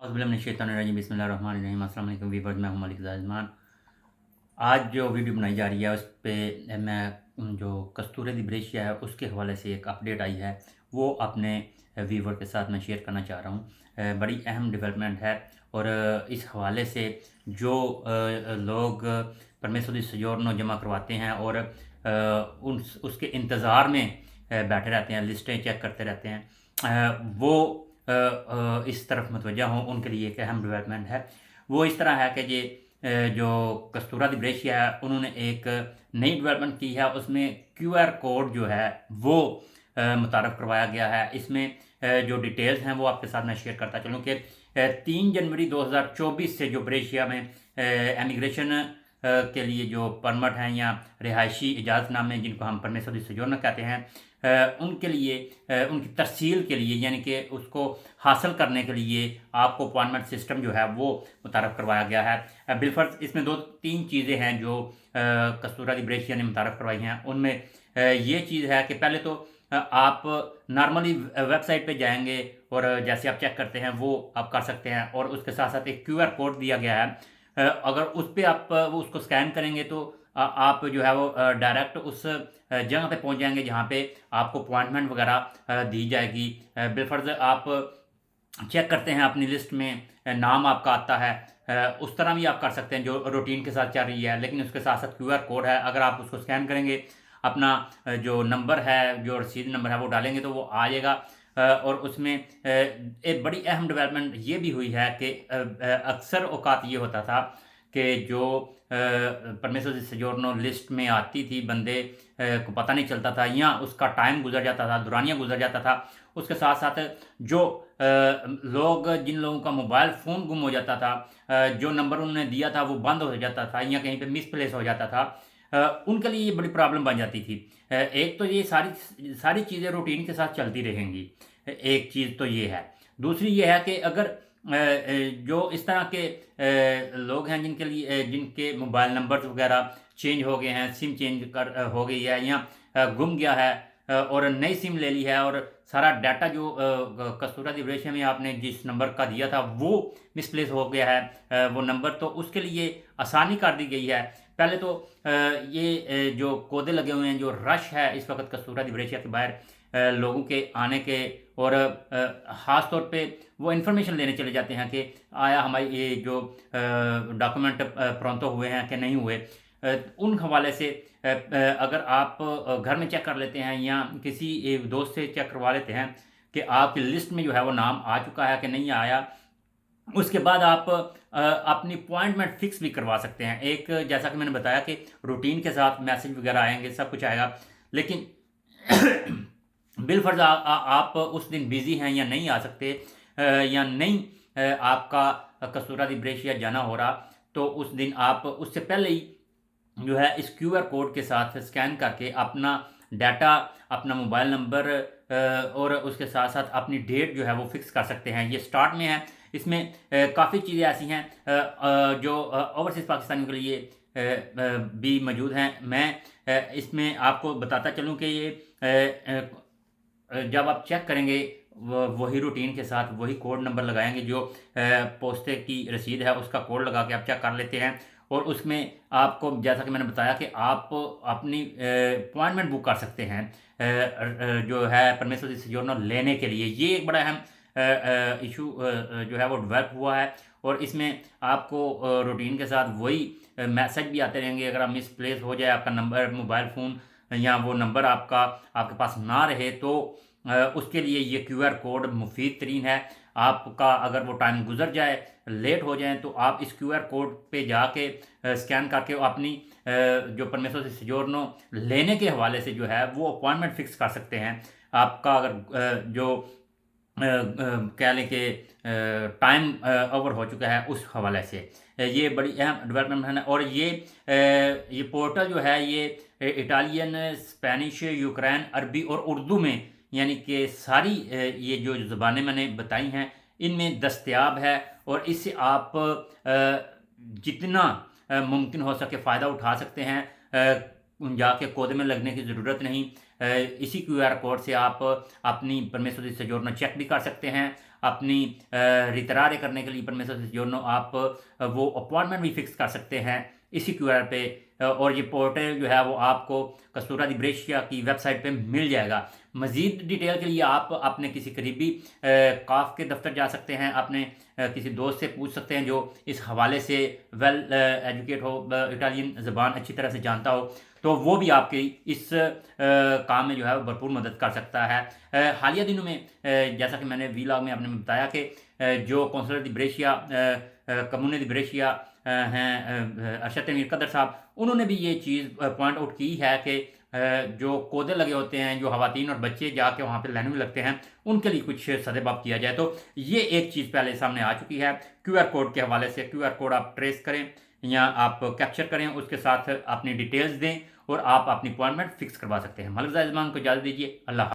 औज़ुबिल्लाहि बिस्मिल्लाहिर्रहमानिर्रहीम। अस्सलाम वालेकुम वीवर्स, मैं हूं मलिक ज़ाज़मान। आज जो वीडियो बनाई जा रही है उस पे मैं जो कस्तूरे दी ब्रेशिया है उसके हवाले से एक अपडेट आई है, वो अपने व्यूवर के साथ मैं शेयर करना चाह रहा हूँ। बड़ी अहम डेवलपमेंट है और इस हवाले से जो लोग परमेसर दी सजोरनो जमा करवाते हैं और उसके इंतज़ार में बैठे रहते हैं, लिस्टें चेक करते रहते हैं, वो इस तरफ मुतवज्जा हों, उनके लिए एक अहम डेवलपमेंट है। वो इस तरह है कि ये जो कस्तूरा दी ब्रेशिया है उन्होंने एक नई डेवलपमेंट की है। उसमें क्यूआर कोड जो है वो मुतारफ़ करवाया गया है। इसमें जो डिटेल्स हैं वो आपके साथ मैं शेयर करता चलूँ कि 3 जनवरी 2024 से जो ब्रेशिया में एमिग्रेशन के लिए जो परमिट हैं या रिहायशी इजाज़तनामे जिनको हम परमेसर दी सजोरनो कहते हैं, उनके लिए उनकी तरसील के लिए यानी कि उसको हासिल करने के लिए आपको अपॉइंटमेंट सिस्टम जो है वो मुतारफ़ करवाया गया है। बिलफ़र्ज़ इसमें 2-3 चीज़ें हैं जो कस्तूरा दी ब्रेशिया ने मुतारफ़ करवाई हैं। उनमें ये चीज़ है कि पहले तो आप नॉर्मली वेबसाइट पे जाएँगे और जैसे आप चेक करते हैं वो आप कर सकते हैं और उसके साथ-साथ एक क्यूआर कोड दिया गया है। अगर उस पे आप वो उसको स्कैन करेंगे तो आप जो है वो डायरेक्ट उस जगह पे पहुंच जाएंगे जहाँ पे आपको अपॉइंटमेंट वगैरह दी जाएगी। बिलफर्ज आप चेक करते हैं अपनी लिस्ट में नाम आपका आता है, उस तरह भी आप कर सकते हैं जो रूटीन के साथ चल रही है, लेकिन उसके साथ साथ क्यूआर कोड है। अगर आप उसको स्कैन करेंगे, अपना जो नंबर है, जो रसीद नंबर है वो डालेंगे तो वो आ जाएगा। और उसमें एक बड़ी अहम डेवलपमेंट ये भी हुई है कि अक्सर औकात ये होता था कि जो परमेसर दी सजोरनो लिस्ट में आती थी, बंदे को पता नहीं चलता था या उसका टाइम गुजर जाता था, दुरानिया गुजर जाता था। उसके साथ साथ जो लोग जिन लोगों का मोबाइल फ़ोन गुम हो जाता था, जो नंबर उन्होंने दिया था वो बंद हो जाता था या कहीं पे मिसप्लेस हो जाता था, उनके लिए ये बड़ी प्रॉब्लम बन जाती थी। एक तो ये सारी सारी चीज़ें रूटीन के साथ चलती रहेंगी, एक चीज़ तो ये है। दूसरी ये है कि अगर जो इस तरह के लोग हैं जिनके लिए जिनके मोबाइल नंबर्स वगैरह चेंज हो गए हैं, सिम चेंज हो गई है या गुम गया है, और नई सिम ले ली है और सारा डाटा जो कस्तूरा दी ब्रेशिया में आपने जिस नंबर का दिया था वो मिसप्लेस हो गया है, वो नंबर, तो उसके लिए आसानी कर दी गई है। पहले तो ये जो कोदे लगे हुए हैं, जो रश है इस वक्त कस्तूरा दी ब्रेशिया के बाहर लोगों के आने के, और ख़ास तौर पे वो इन्फॉर्मेशन लेने चले जाते हैं कि आया हमारी ये जो डॉक्यूमेंट प्रोंतो हुए हैं कि नहीं हुए। उन हवाले से अगर आप घर में चेक कर लेते हैं या किसी एक दोस्त से चेक करवा लेते हैं कि आपकी लिस्ट में जो है वो नाम आ चुका है कि नहीं आया, उसके बाद आप अपनी अपॉइंटमेंट फिक्स भी करवा सकते हैं। एक जैसा कि मैंने बताया कि रूटीन के साथ मैसेज वगैरह आएंगे, सब कुछ आएगा, लेकिन बिलफर्ज आप उस दिन बिजी हैं या नहीं आ सकते, या नहीं आपका कस्तूरा दी ब्रेशिया जाना हो रहा, तो उस दिन आप उससे पहले ही जो है इस क्यूआर कोड के साथ स्कैन करके अपना डाटा, अपना मोबाइल नंबर और उसके साथ साथ अपनी डेट जो है वो फिक्स कर सकते हैं। ये स्टार्ट में है। इसमें काफ़ी चीज़ें ऐसी हैं जो ओवरसीज़ पाकिस्तानियों के लिए भी मौजूद हैं। मैं इसमें आपको बताता चलूँ कि ये जब आप चेक करेंगे वही रूटीन के साथ वही कोड नंबर लगाएंगे, जो पोस्टे की रसीद है उसका कोड लगा के आप चेक कर लेते हैं, और उसमें आपको जैसा कि मैंने बताया कि आप अपनी अपॉइंटमेंट बुक कर सकते हैं जो है परमेसर दी सजोरनो लेने के लिए। ये एक बड़ा अहम इशू जो है वो डेवलप हुआ है, और इसमें आपको रूटीन के साथ वही मैसेज भी आते रहेंगे। अगर आप मिसप्लेस हो जाए आपका नंबर, मोबाइल फ़ोन, या वो नंबर आपके पास ना रहे, तो उसके लिए ये क्यूआर कोड मुफीद तरीन है। आपका अगर वो टाइम गुजर जाए, लेट हो जाए, तो आप इस क्यूआर कोड पे जाके स्कैन करके अपनी जो परमेसर दी सजोरनो लेने के हवाले से जो है वो अपॉइंटमेंट फिक्स कर सकते हैं। आपका अगर जो कह लें कि टाइम ओवर हो चुका है उस हवाले से, ये बड़ी अहम डेवलपमेंट है। और ये पोर्टल जो है ये इटालियन, स्पेनिश, यूक्रेन, अरबी और उर्दू में, यानी कि सारी ये जो ज़बानें मैंने बताई हैं इनमें दस्तयाब है, और इससे आप जितना मुमकिन हो सके फ़ायदा उठा सकते हैं। जाके कोदे में लगने की ज़रूरत नहीं। इसी क्यूआर कोड से आप अपनी परमेसर दी सजोरनो चेक भी कर सकते हैं। अपनी रितरारे करने के लिए परमेसर जियोनो आप वो अपॉइंटमेंट भी फिक्स कर सकते हैं इसी क्यूआर पे। और ये पोर्टल जो है वो आपको कस्तूरा दी ब्रेशिया की वेबसाइट पे मिल जाएगा। मज़ीद डिटेल के लिए आप अपने किसी करीबी काफ के दफ्तर जा सकते हैं, अपने किसी दोस्त से पूछ सकते हैं जो इस हवाले से वेल एजुकेट हो, इटालियन ज़बान अच्छी तरह से जानता हो, तो वो भी आपके इस काम में जो है भरपूर मदद कर सकता है। हालिया दिनों में जैसा कि मैंने वीलॉग में आपने बताया कि जो कौंसलर दी ब्रेशिया कम्यूने दी ब्रेशिया हैं अरशद तनवीर कदर साहब, उन्होंने भी ये चीज़ पॉइंट आउट की है कि जो कोदे लगे होते हैं, जो ख़वातीन और बच्चे जाके वहाँ पे लाइन में लगते हैं, उनके लिए कुछ सदेबाप किया जाए। तो ये एक चीज़ पहले सामने आ चुकी है क्यूआर कोड के हवाले से। क्यूआर कोड आप ट्रेस करें या आप कैप्चर करें, उसके साथ अपनी डिटेल्स दें और आप अपनी अपॉइंटमेंट फिक्स करवा सकते हैं। मलिक ज़ाहिद ज़मान को इजाज़त दीजिए। अल्लाह।